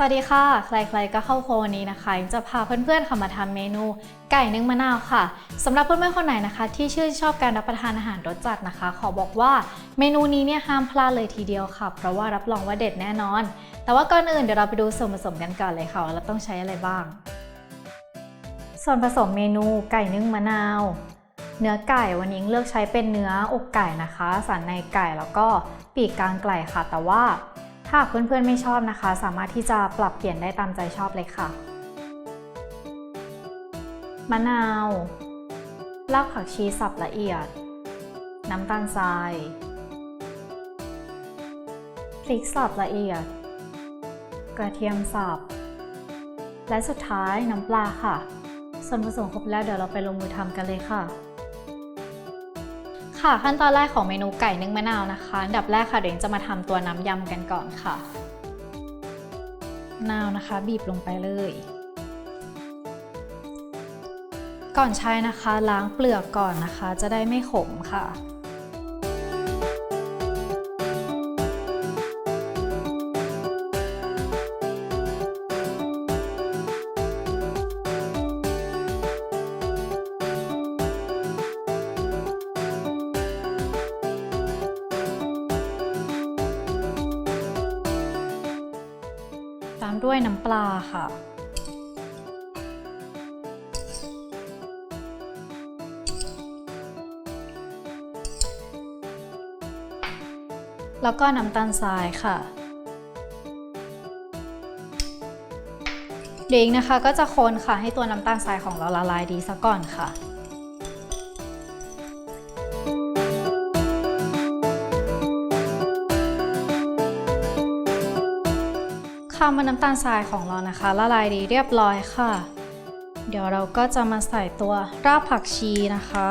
สวัสดีค่ะใครๆก็เข้าครัววันนี้นะคะจะพาเพื่อนๆค่ะมาทำเมนูไก่นึ่งมะนาวค่ะสำหรับเพื่อนๆคนไหนนะคะที่ชื่นชอบการรับประทานอาหารรสจัดนะคะขอบอกว่าเมนูนี้เนี่ยห้ามพลาดเลยทีเดียวค่ะเพราะว่ารับรองว่าเด็ดแน่นอนแต่ว่าก่อนอื่นเดี๋ยวเราไปดูส่วนผสมกันก่อนเลยค่ะว่าเราต้องใช้อะไรบ้างส่วนผสมเมนูไก่นึ่งมะนาวเนื้อไก่วันนี้เลือกใช้เป็นเนื้ออกไก่นะคะสันในไก่แล้วก็ปีกกลางไก่ค่ะแต่ว่าถ้าเพื่อนๆไม่ชอบนะคะสามารถที่จะปรับเปลี่ยนได้ตามใจชอบเลยค่ะมะนาวรากผักชีสับละเอียดน้ำตาลทรายพริกสับละเอียดกระเทียมสับและสุดท้ายน้ำปลาค่ะส่วนผสมครบแล้วเดี๋ยวเราไปลงมือทำกันเลยค่ะขั้นตอนแรกของเมนูไก่นึ่งมะนาวนะคะอันดับแรกค่ะเดี๋ยวจะมาทำตัวน้ำยำกันก่อนค่ะมะนาวนะคะบีบลงไปเลยก่อนใช้นะคะล้างเปลือกก่อนนะคะจะได้ไม่ขมค่ะตามด้วยน้ำปลาค่ะแล้วก็น้ำตาลทรายค่ะเดี๋ยวนะคะก็จะคนค่ะให้ตัวน้ำตาลทรายของเราละลายดีซะก่อนค่ะเมื่อน้ำตาลทรายของเรานะคะละลายดีเรียบร้อยค่ะเดี๋ยวเราก็จะมาใส่ตัวรากผักชีนะคะ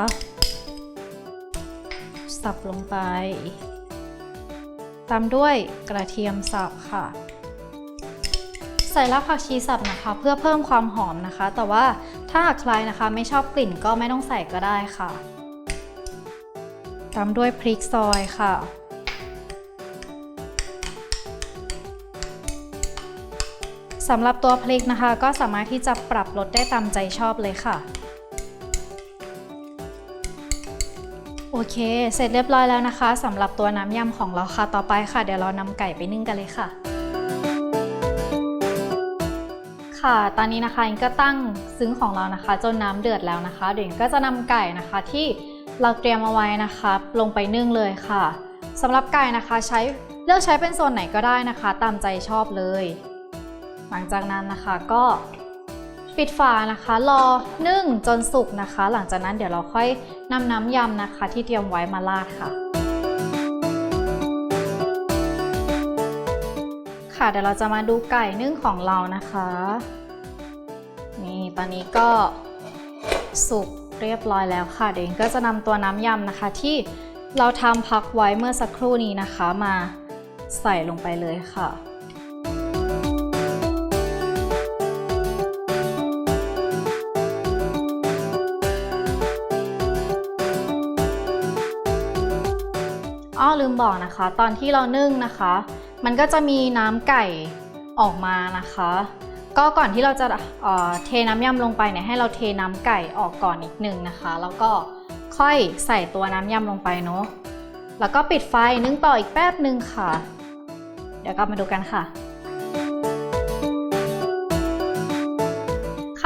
สับลงไปตามด้วยกระเทียมสับค่ะใส่รากผักชีสับนะคะเพื่อเพิ่มความหอมนะคะแต่ว่าถ้าหากใครนะคะไม่ชอบกลิ่นก็ไม่ต้องใส่ก็ได้ค่ะตามด้วยพริกซอยค่ะสำหรับตัวพริกนะคะก็สามารถที่จะปรับรสได้ตามใจชอบเลยค่ะโอเคเสร็จเรียบร้อยแล้วนะคะสำหรับตัวน้ำยำของเราค่ะต่อไปค่ะเดี๋ยวเรานำไก่ไปนึ่งกันเลยค่ะตอนนี้นะคะอิงก็ตั้งซึ้งของเรานะคะจนน้ำเดือดแล้วนะคะเดี๋ยวอิงก็จะนำไก่นะคะที่เราเตรียมเอาไว้นะคะลงไปนึ่งเลยค่ะสำหรับไก่นะคะเลือกใช้เป็นส่วนไหนก็ได้นะคะตามใจชอบเลยหลังจากนั้นนะคะก็ปิดฝานะคะรอนึ่งจนสุกนะคะหลังจากนั้นเดี๋ยวเราค่อยนำน้ำยำนะคะที่เตรียมไว้มาราดค่ะเดี๋ยวเราจะมาดูไก่นึ่งของเรานะคะนี่ตอนนี้ก็สุกเรียบร้อยแล้วค่ะเดี๋ยวก็จะนำตัวน้ำยำนะคะที่เราทำพักไว้เมื่อสักครู่นี้นะคะมาใส่ลงไปเลยค่ะลืมบอกนะคะตอนที่เรานึ่งนะคะมันก็จะมีน้ำไก่ออกมานะคะก็ก่อนที่เราจะเทน้ำยำลงไปเนี่ยให้เราเทน้ำไก่ออกก่อนนิดนึงนะคะแล้วก็ค่อยใส่ตัวน้ำยำลงไปเนาะแล้วก็ปิดไฟนึ่งต่ออีกแป๊บนึงค่ะเดี๋ยวกลับมาดูกันค่ะ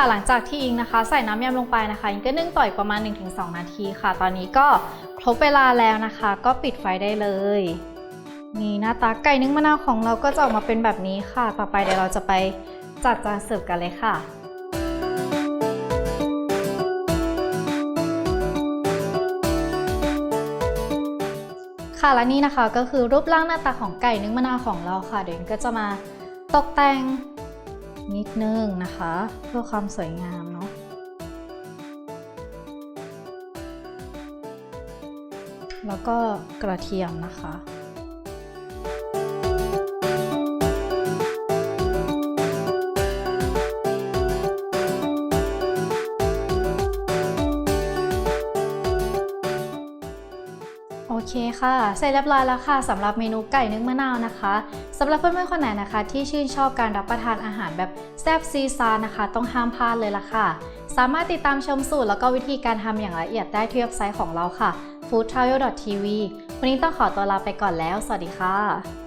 หลังจากที่อิงนะคะใส่น้ำยำลงไปนะคะอิงก็นึ่งต่ออีกประมาณ 1-2 นาทีค่ะตอนนี้ก็ครบเวลาแล้วนะคะก็ปิดไฟได้เลยนี่หน้าตาไก่นึ่งมะนาวของเราก็จะออกมาเป็นแบบนี้ค่ะต่อไปเดี๋ยวเราจะไปจัดจานเสิร์ฟกันเลยค่ะและนี่นะคะก็คือรูปร่างหน้าตาของไก่นึ่งมะนาวของเราค่ะเดี๋ยวอิงก็จะมาตกแต่งนิดนึงนะคะเพื่อความสวยงามเนาะแล้วก็กระเทียมนะคะโ โอเคค่ะเสร็จเรียบร้อยแล้วค่ะสำหรับเมนูไก่นึ่งมะนาวนะคะสำหรับเพื่อนๆคนไหนนะคะที่ชื่นชอบการรับประทานอาหารแบบแซ่บซีซาร์นะคะต้องห้ามพลาดเลยล่ะค่ะสามารถติดตามชมสูตรแล้วก็วิธีการทำอย่างละเอียดได้ที่เว็บไซต์ของเราค่ะ foodtrial.tv วันนี้ต้องขอตัวลาไปก่อนแล้วสวัสดีค่ะ